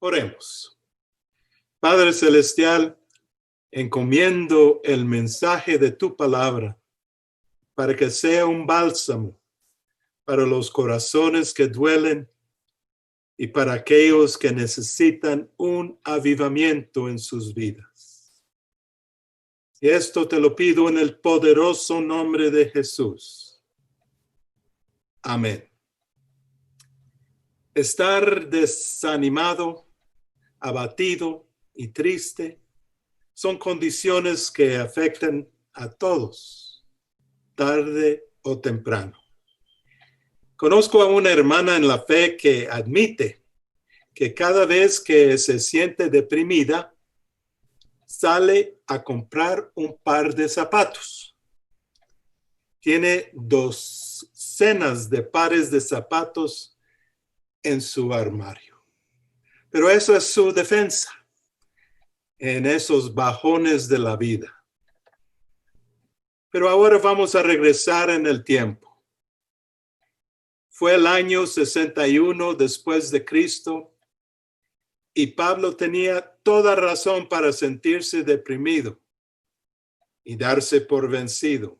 Oremos. Padre Celestial, encomiendo el mensaje de tu palabra para que sea un bálsamo para los corazones que duelen y para aquellos que necesitan un avivamiento en sus vidas. Y esto te lo pido en el poderoso nombre de Jesús. Amén. Estar desanimado, abatido y triste son condiciones que afectan a todos, tarde o temprano. Conozco a una hermana en la fe que admite que cada vez que se siente deprimida, sale a comprar un par de zapatos. Tiene docenas de pares de zapatos en su armario. Pero eso es su defensa en esos bajones de la vida. Pero ahora vamos a regresar en el tiempo. Fue el año 61 después de Cristo y Pablo tenía toda razón para sentirse deprimido y darse por vencido.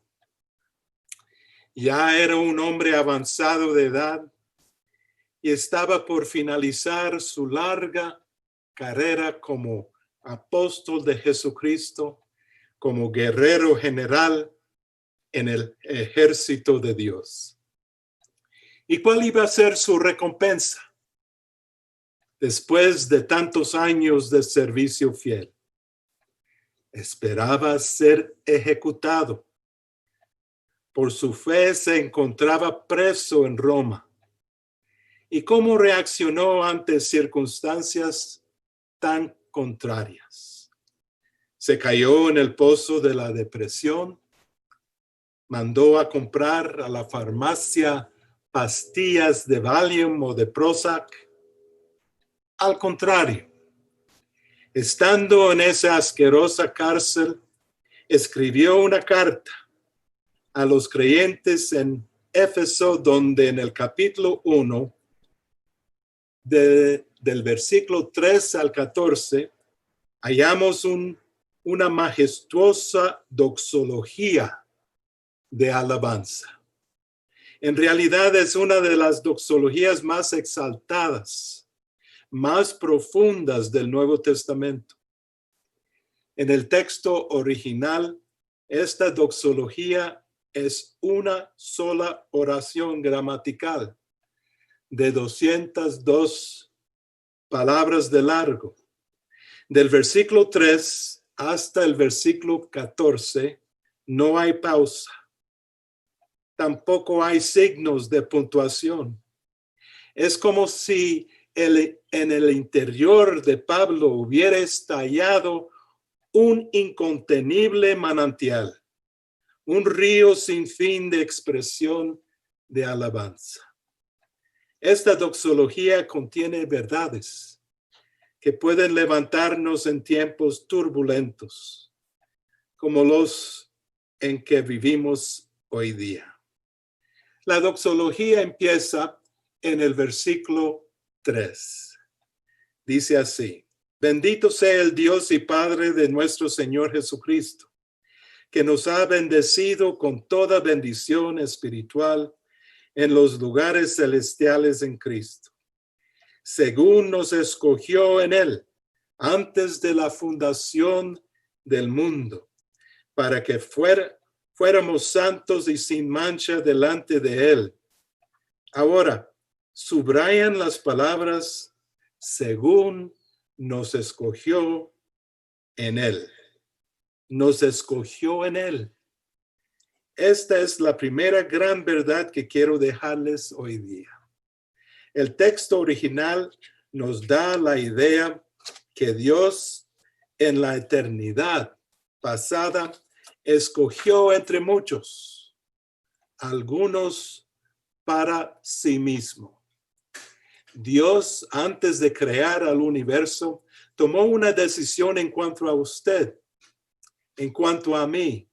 Ya era un hombre avanzado de edad y estaba por finalizar su larga carrera como apóstol de Jesucristo, como guerrero general en el ejército de Dios. ¿Y cuál iba a ser su recompensa después de tantos años de servicio fiel? Esperaba ser ejecutado. Por su fe se encontraba preso en Roma. ¿Y cómo reaccionó ante circunstancias tan contrarias? Se cayó en el pozo de la depresión, mandó a comprar a la farmacia pastillas de Valium o de Prozac. Al contrario, estando en esa asquerosa cárcel, escribió una carta a los creyentes en Éfeso, donde en el capítulo 1, del versículo 3 al 14, hallamos una majestuosa doxología de alabanza. En realidad es una de las doxologías más exaltadas, más profundas del Nuevo Testamento. En el texto original, esta doxología es una sola oración gramatical de 202 palabras de largo. Del versículo 3 hasta el versículo 14 no hay pausa. Tampoco hay signos de puntuación. Es como si en el interior de Pablo hubiera estallado un incontenible manantial, un río sin fin de expresión de alabanza. Esta doxología contiene verdades que pueden levantarnos en tiempos turbulentos, como los en que vivimos hoy día. La doxología empieza en el versículo 3. Dice así: bendito sea el Dios y Padre de nuestro Señor Jesucristo, que nos ha bendecido con toda bendición espiritual en los lugares celestiales en Cristo, según nos escogió en Él antes de la fundación del mundo, para que fuéramos santos y sin mancha delante de Él. Ahora, subrayan las palabras según nos escogió en Él. Nos escogió en Él. Esta es la primera gran verdad que quiero dejarles hoy día. El texto original nos da la idea que Dios en la eternidad pasada escogió entre muchos, algunos para sí mismo. Dios, antes de crear al universo, tomó una decisión en cuanto a usted, en cuanto a mí.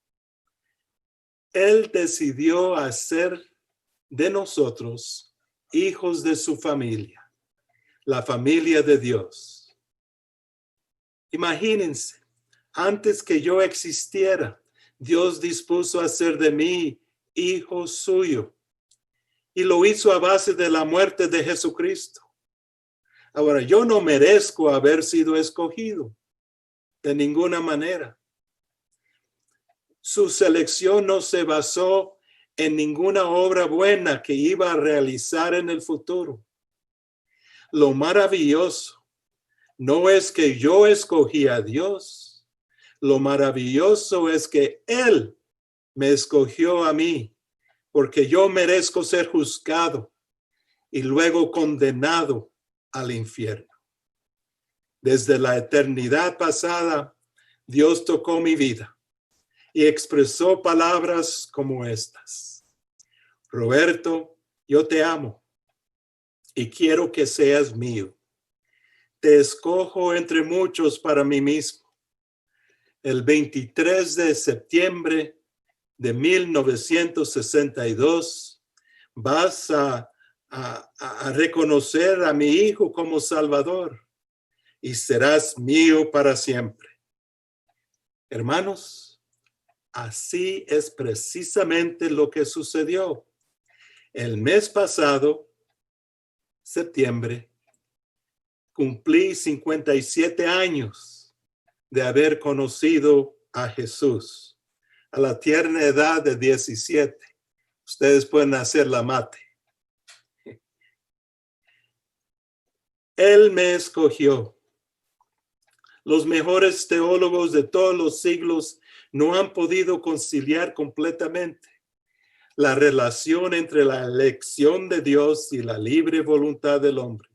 Él decidió hacer de nosotros hijos de su familia, la familia de Dios. Imagínense, antes que yo existiera, Dios dispuso hacer de mí hijo suyo y lo hizo a base de la muerte de Jesucristo. Ahora, yo no merezco haber sido escogido de ninguna manera. Su selección no se basó en ninguna obra buena que iba a realizar en el futuro. Lo maravilloso no es que yo escogí a Dios. Lo maravilloso es que Él me escogió a mí, porque yo merezco ser juzgado y luego condenado al infierno. Desde la eternidad pasada, Dios tocó mi vida y expresó palabras como estas. Roberto, yo te amo y quiero que seas mío. Te escojo entre muchos para mí mismo. El 23 de septiembre de 1962 vas a reconocer a mi hijo como Salvador y serás mío para siempre. Hermanos, así es precisamente lo que sucedió. El mes pasado, septiembre, cumplí 57 años de haber conocido a Jesús, a la tierna edad de 17. Ustedes pueden hacer la mate. Él me escogió. Los mejores teólogos de todos los siglos no han podido conciliar completamente la relación entre la elección de Dios y la libre voluntad del hombre.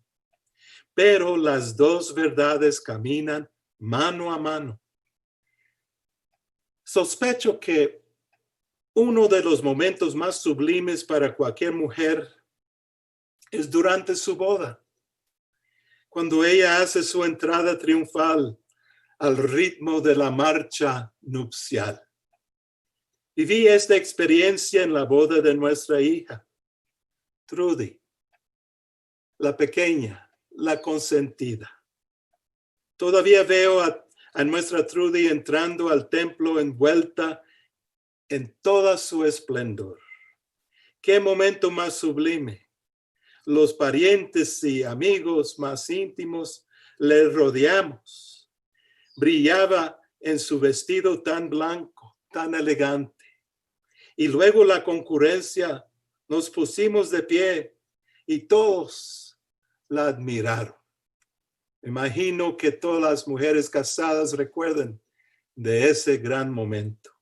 Pero las dos verdades caminan mano a mano. Sospecho que uno de los momentos más sublimes para cualquier mujer es durante su boda, cuando ella hace su entrada triunfal al ritmo de la marcha nupcial. Viví esta experiencia en la boda de nuestra hija, Trudy, la pequeña, la consentida. Todavía veo a nuestra Trudy entrando al templo envuelta en toda su esplendor. ¡Qué momento más sublime! Los parientes y amigos más íntimos le rodeamos. Brillaba en su vestido tan blanco, tan elegante. Y luego la concurrencia, nos pusimos de pie y todos la admiraron. Imagino que todas las mujeres casadas recuerden de ese gran momento.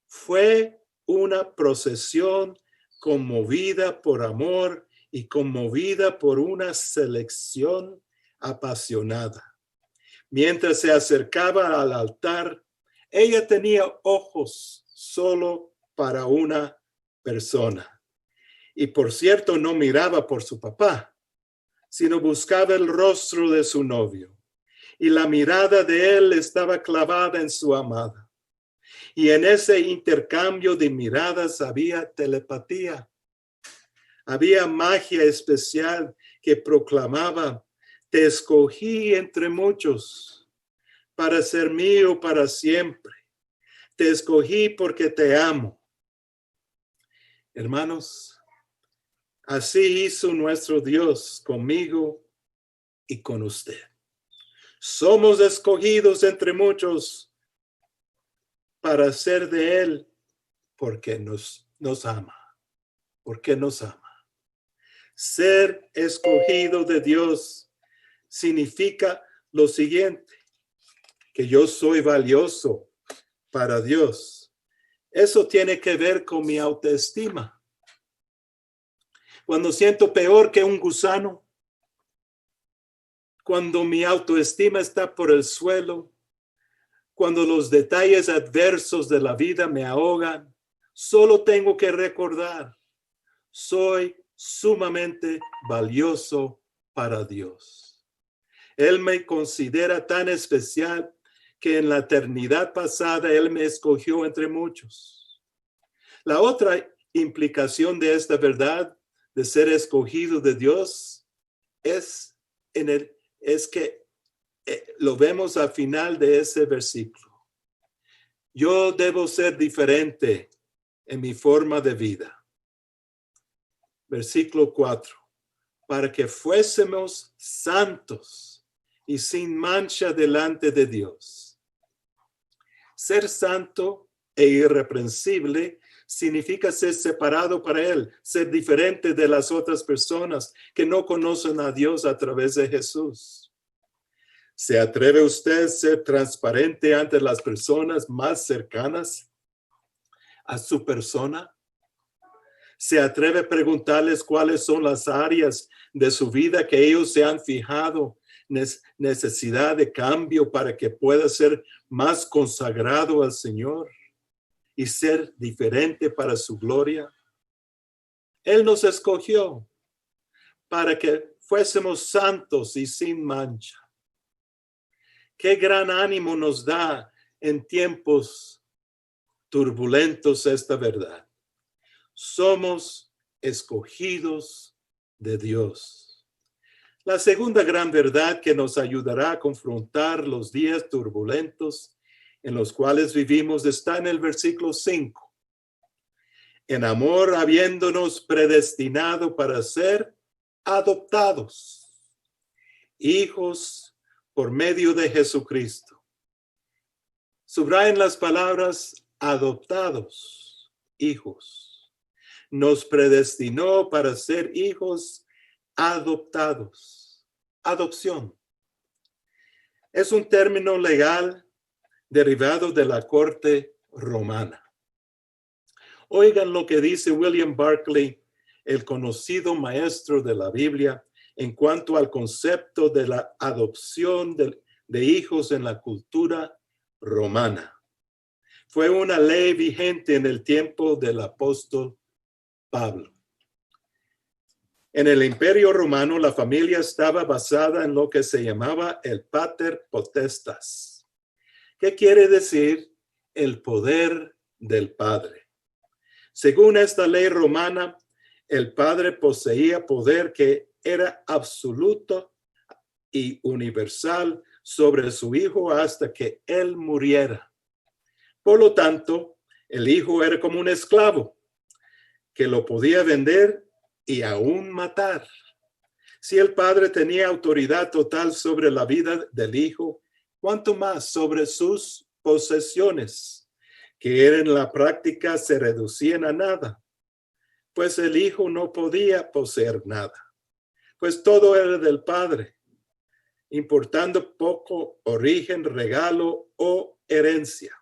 Fue una procesión conmovida por amor y conmovida por una selección apasionada. Mientras se acercaba al altar, ella tenía ojos solo para una persona. Y por cierto, no miraba por su papá, sino buscaba el rostro de su novio. Y la mirada de él estaba clavada en su amada. Y en ese intercambio de miradas había telepatía. Había magia especial que proclamaba: te escogí entre muchos para ser mío para siempre. Te escogí porque te amo. Hermanos, así hizo nuestro Dios conmigo y con usted. Somos escogidos entre muchos para ser de Él porque nos ama. Porque nos ama. Ser escogido de Dios significa lo siguiente: que yo soy valioso para Dios. Eso tiene que ver con mi autoestima. Cuando siento peor que un gusano, cuando mi autoestima está por el suelo, cuando los detalles adversos de la vida me ahogan, solo tengo que recordar: soy sumamente valioso para Dios. Él me considera tan especial que en la eternidad pasada Él me escogió entre muchos. La otra implicación de esta verdad de ser escogido de Dios es que lo vemos al final de ese versículo. Yo debo ser diferente en mi forma de vida. Versículo 4. Para que fuésemos santos y sin mancha delante de Dios. Ser santo e irreprensible significa ser separado para Él, ser diferente de las otras personas que no conocen a Dios a través de Jesús. ¿Se atreve usted a ser transparente ante las personas más cercanas a su persona? ¿Se atreve a preguntarles cuáles son las áreas de su vida que ellos se han fijado necesidad de cambio para que pueda ser más consagrado al Señor y ser diferente para su gloria? Él nos escogió para que fuésemos santos y sin mancha. Qué gran ánimo nos da en tiempos turbulentos esta verdad. Somos escogidos de Dios. La segunda gran verdad que nos ayudará a confrontar los días turbulentos en los cuales vivimos está en el versículo 5. En amor, habiéndonos predestinado para ser adoptados, hijos por medio de Jesucristo. Subrayen las palabras adoptados, hijos. Nos predestinó para ser hijos adoptados. Adopción. Es un término legal derivado de la corte romana. Oigan lo que dice William Barclay, el conocido maestro de la Biblia, en cuanto al concepto de la adopción de hijos en la cultura romana. Fue una ley vigente en el tiempo del apóstol Pablo. En el Imperio Romano, la familia estaba basada en lo que se llamaba el pater potestas. ¿Qué quiere decir? El poder del padre. Según esta ley romana, el padre poseía poder que era absoluto y universal sobre su hijo hasta que él muriera. Por lo tanto, el hijo era como un esclavo que lo podía vender y aún matar. Si el padre tenía autoridad total sobre la vida del hijo, ¿cuánto más sobre sus posesiones, que en la práctica se reducían a nada? Pues el hijo no podía poseer nada, pues todo era del padre, importando poco origen, regalo o herencia.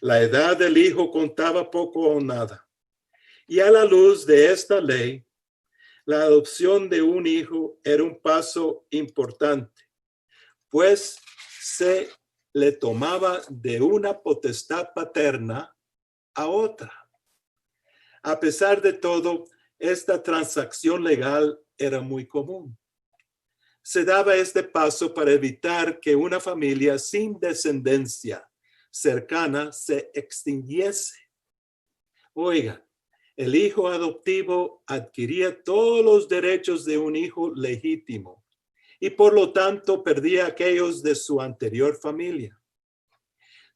La edad del hijo contaba poco o nada. Y a la luz de esta ley, la adopción de un hijo era un paso importante, pues se le tomaba de una potestad paterna a otra. A pesar de todo, esta transacción legal era muy común. Se daba este paso para evitar que una familia sin descendencia cercana se extinguiese. Oigan, el hijo adoptivo adquiría todos los derechos de un hijo legítimo y por lo tanto perdía aquellos de su anterior familia.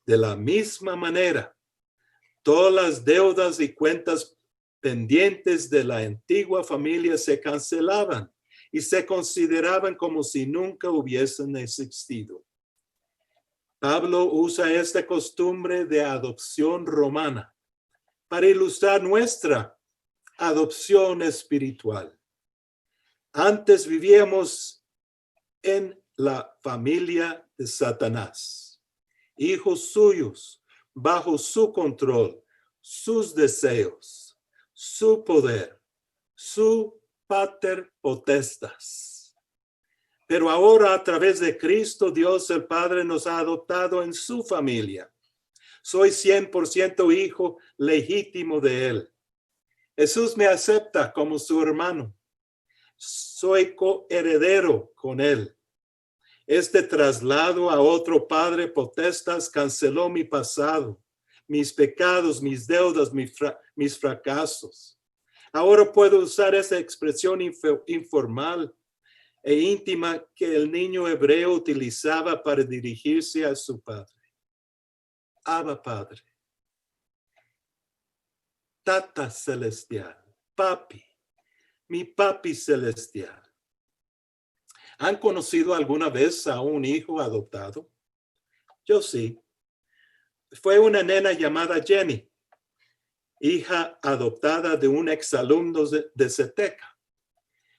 De la misma manera, todas las deudas y cuentas pendientes de la antigua familia se cancelaban y se consideraban como si nunca hubiesen existido. Pablo usa esta costumbre de adopción romana para ilustrar nuestra adopción espiritual. Antes vivíamos en la familia de Satanás, hijos suyos, bajo su control, sus deseos, su poder, su pater potestas. Pero ahora a través de Cristo, Dios el Padre nos ha adoptado en su familia. Soy 100% hijo legítimo de Él. Jesús me acepta como su hermano. Soy coheredero con Él. Este traslado a otro Padre potestas canceló mi pasado, mis pecados, mis deudas, mis fracasos. Ahora puedo usar esa expresión informal e íntima que el niño hebreo utilizaba para dirigirse a su padre. Abba Padre, Tata Celestial, Papi, mi Papi Celestial. ¿Han conocido alguna vez a un hijo adoptado? Yo sí. Fue una nena llamada Jenny, hija adoptada de un exalumno de CETECA.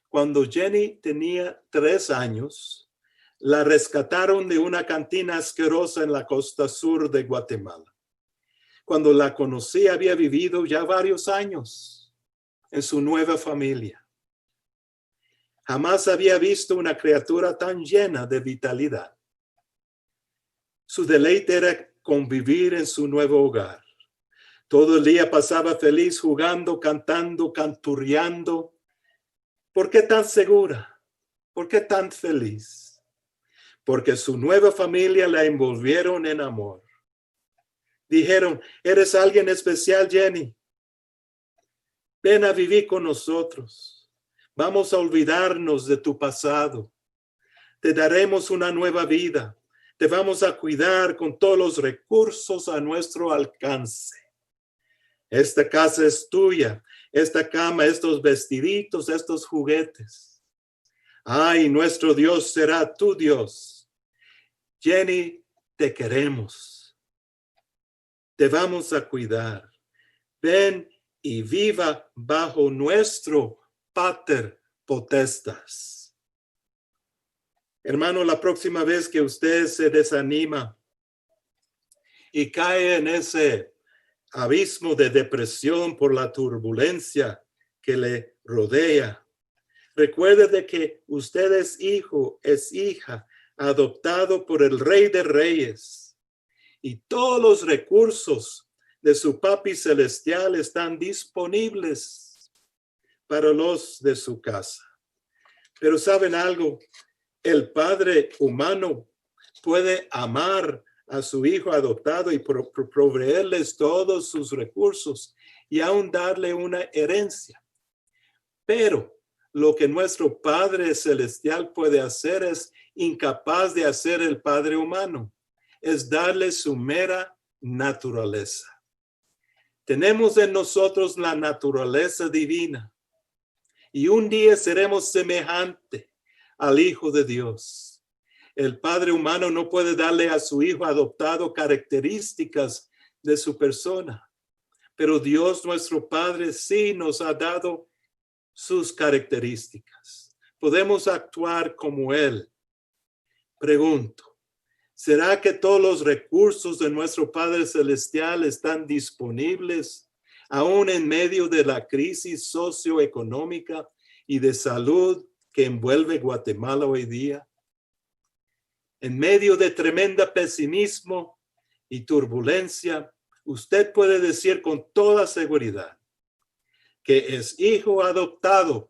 Cuando Jenny tenía 3 años, la rescataron de una cantina asquerosa en la costa sur de Guatemala. Cuando la conocí, había vivido ya varios años en su nueva familia. Jamás había visto una criatura tan llena de vitalidad. Su deleite era convivir en su nuevo hogar. Todo el día pasaba feliz jugando, cantando, canturreando. ¿Por qué tan segura? ¿Por qué tan feliz? Porque su nueva familia la envolvieron en amor. Dijeron, eres alguien especial, Jenny. Ven a vivir con nosotros. Vamos a olvidarnos de tu pasado. Te daremos una nueva vida. Te vamos a cuidar con todos los recursos a nuestro alcance. Esta casa es tuya. Esta cama, estos vestiditos, estos juguetes. Ay, nuestro Dios será tu Dios. Jenny, te queremos. Te vamos a cuidar. Ven y viva bajo nuestro Pater Potestas. Hermano, la próxima vez que usted se desanima y cae en ese abismo de depresión por la turbulencia que le rodea, recuerde de que usted es hijo, es hija, adoptado por el Rey de Reyes. Y todos los recursos de su Papi Celestial están disponibles para los de su casa. Pero ¿saben algo? El Padre humano puede amar a su hijo adoptado y proveerles todos sus recursos y aún darle una herencia. Pero lo que nuestro Padre Celestial puede hacer es incapaz de hacer el Padre humano, es darle su mera naturaleza. Tenemos en nosotros la naturaleza divina y un día seremos semejante al Hijo de Dios. El Padre humano no puede darle a su hijo adoptado características de su persona, pero Dios nuestro Padre sí nos ha dado sus características. Podemos actuar como Él. Pregunto, ¿será que todos los recursos de nuestro Padre Celestial están disponibles aún en medio de la crisis socioeconómica y de salud que envuelve Guatemala hoy día? En medio de tremenda pesimismo y turbulencia, usted puede decir con toda seguridad que es hijo adoptado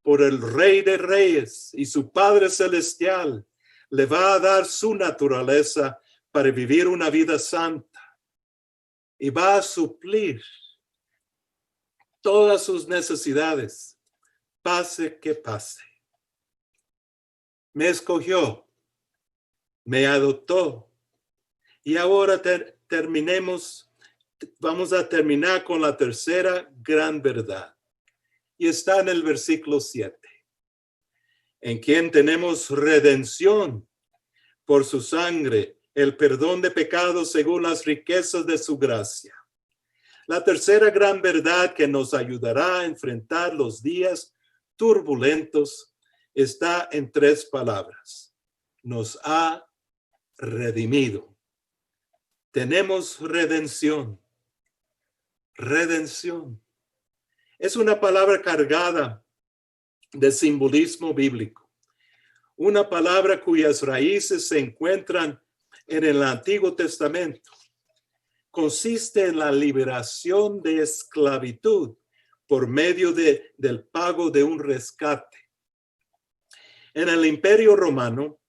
por el Rey de Reyes y su Padre Celestial le va a dar su naturaleza para vivir una vida santa y va a suplir todas sus necesidades, pase que pase. Me escogió, me adoptó y ahora vamos a terminar con la tercera gran verdad y está en el versículo 7. En quien tenemos redención por su sangre, el perdón de pecados según las riquezas de su gracia. La tercera gran verdad que nos ayudará a enfrentar los días turbulentos está en 3 palabras. Nos ha redimido. Tenemos redención. Redención. Es una palabra cargada de simbolismo bíblico. Una palabra cuyas raíces se encuentran en el Antiguo Testamento. Consiste en la liberación de esclavitud por medio del pago de un rescate. En el Imperio Romano,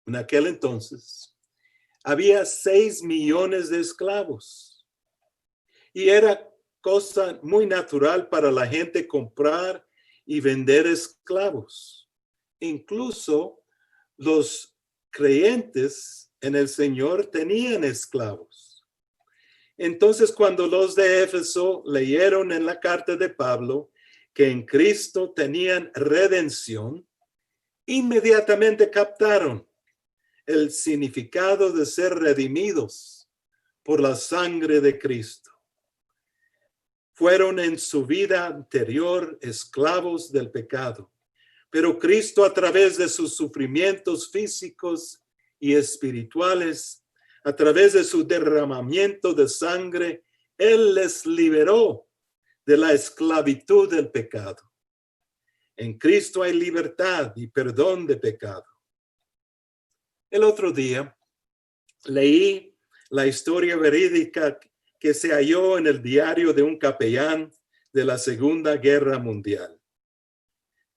en aquel entonces, había 6 millones de esclavos. Y era cosa muy natural para la gente comprar y vender esclavos. incluso los creyentes en el Señor tenían esclavos. Entonces, cuando los de Éfeso leyeron en la carta de Pablo que en Cristo tenían redención, inmediatamente captaron el significado de ser redimidos por la sangre de Cristo. Fueron en su vida anterior esclavos del pecado, pero Cristo, a través de sus sufrimientos físicos y espirituales, a través de su derramamiento de sangre, Él les liberó de la esclavitud del pecado. En Cristo hay libertad y perdón de pecado. El otro día leí la historia verídica que se halló en el diario de un capellán de la Segunda Guerra Mundial.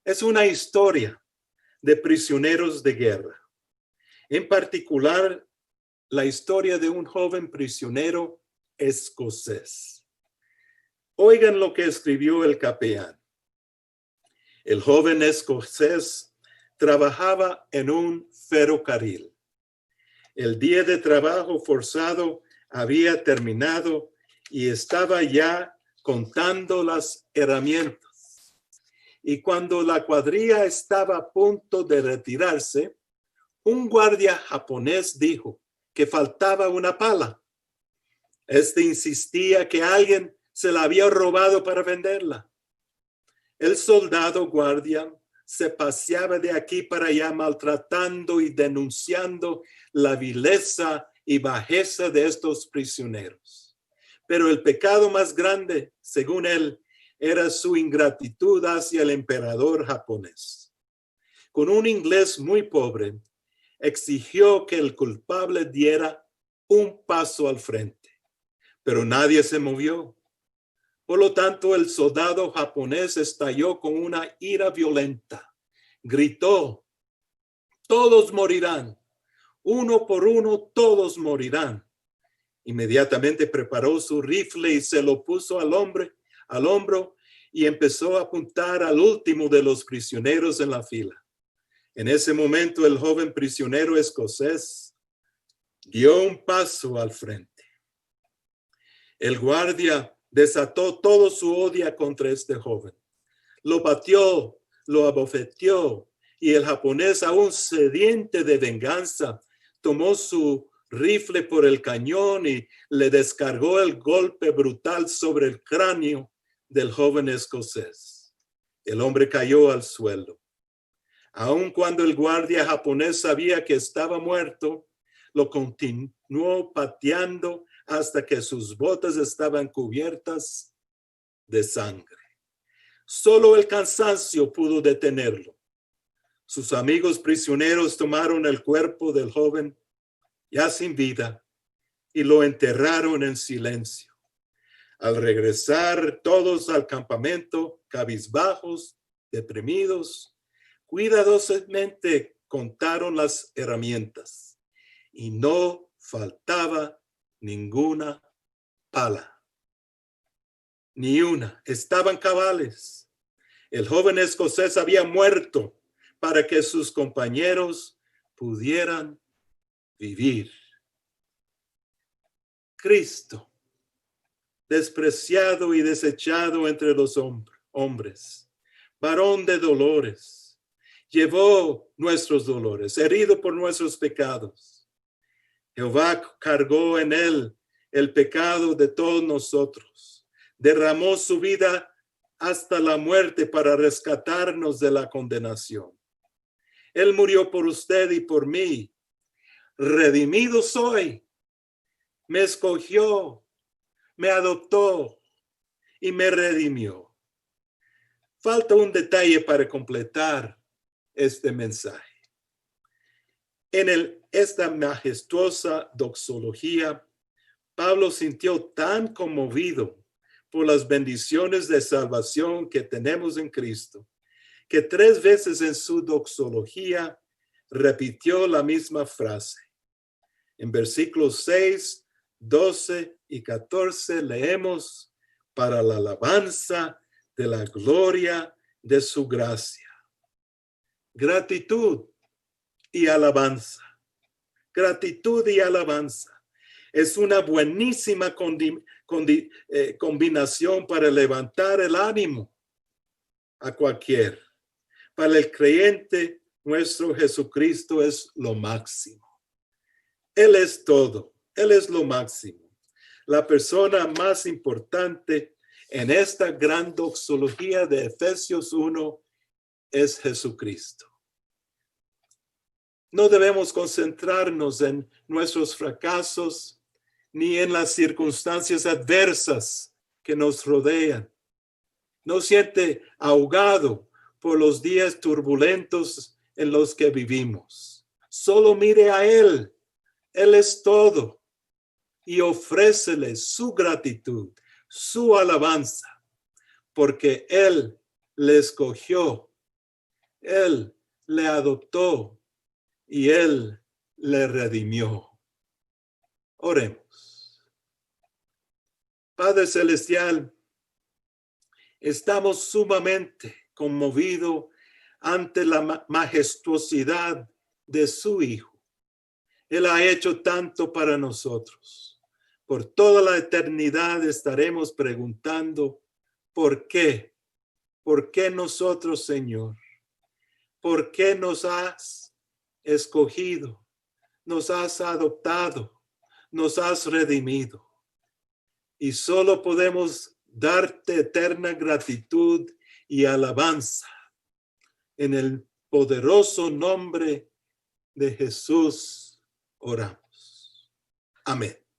Es una historia de prisioneros de guerra. En particular, la historia de un joven prisionero escocés. Oigan lo que escribió el capellán. El joven escocés trabajaba en un ferrocarril. El día de trabajo forzado había terminado y estaba ya contando las herramientas. Y cuando la cuadrilla estaba a punto de retirarse, un guardia japonés dijo que faltaba una pala. Este insistía que alguien se la había robado para venderla. El soldado guardia se paseaba de aquí para allá maltratando y denunciando la vileza y bajeza de estos prisioneros. Pero el pecado más grande, según él, era su ingratitud hacia el emperador japonés. Con un inglés muy pobre, exigió que el culpable diera un paso al frente, pero nadie se movió. Por lo tanto, el soldado japonés estalló con una ira violenta. Gritó: todos morirán, uno por uno todos morirán. Inmediatamente preparó su rifle y se lo puso al hombro y empezó a apuntar al último de los prisioneros en la fila. En ese momento, el joven prisionero escocés dio un paso al frente. El guardia desató todo su odio contra este joven. Lo batió, lo abofeteó, y el japonés, aún sediente de venganza, tomó su rifle por el cañón y le descargó el golpe brutal sobre el cráneo del joven escocés. El hombre cayó al suelo. Aun cuando el guardia japonés sabía que estaba muerto, lo continuó pateando hasta que sus botas estaban cubiertas de sangre. Solo el cansancio pudo detenerlo. Sus amigos prisioneros tomaron el cuerpo del joven ya sin vida y lo enterraron en silencio. Al regresar todos al campamento, cabizbajos, deprimidos, cuidadosamente contaron las herramientas y no faltaba ninguna pala. Ni una. Estaban cabales. El joven escocés había muerto para que sus compañeros pudieran vivir. Cristo, despreciado y desechado entre los hombres, varón de dolores, llevó nuestros dolores, herido por nuestros pecados. Jehová cargó en él el pecado de todos nosotros. Derramó su vida hasta la muerte para rescatarnos de la condenación. Él murió por usted y por mí. Redimido soy. Me escogió, me adoptó y me redimió. Falta un detalle para completar este mensaje. En esta majestuosa doxología, Pablo sintió tan conmovido por las bendiciones de salvación que tenemos en Cristo, que 3 veces en su doxología repitió la misma frase. En versículos 6, 12 y 14 leemos: para la alabanza de la gloria de su gracia. gratitud y alabanza. Gratitud y alabanza. Es una buenísima combinación para levantar el ánimo a cualquier. Para el creyente, nuestro Jesucristo es lo máximo. Él es todo. Él es lo máximo. La persona más importante en esta gran doxología de Efesios 1 es Jesucristo. No debemos concentrarnos en nuestros fracasos ni en las circunstancias adversas que nos rodean. No siente ahogado por los días turbulentos en los que vivimos. Solo mire a Él. Él es todo. Y ofrécele su gratitud, su alabanza, porque Él le escogió, Él le adoptó y Él le redimió. Oremos. Padre Celestial, estamos sumamente conmovidos ante la majestuosidad de su Hijo. Él ha hecho tanto para nosotros. Por toda la eternidad estaremos preguntando, ¿por qué? ¿Por qué nosotros, Señor? ¿Por qué nos has escogido? Nos has adoptado, nos has redimido. Y solo podemos darte eterna gratitud y alabanza en el poderoso nombre de Jesús oramos. Amén.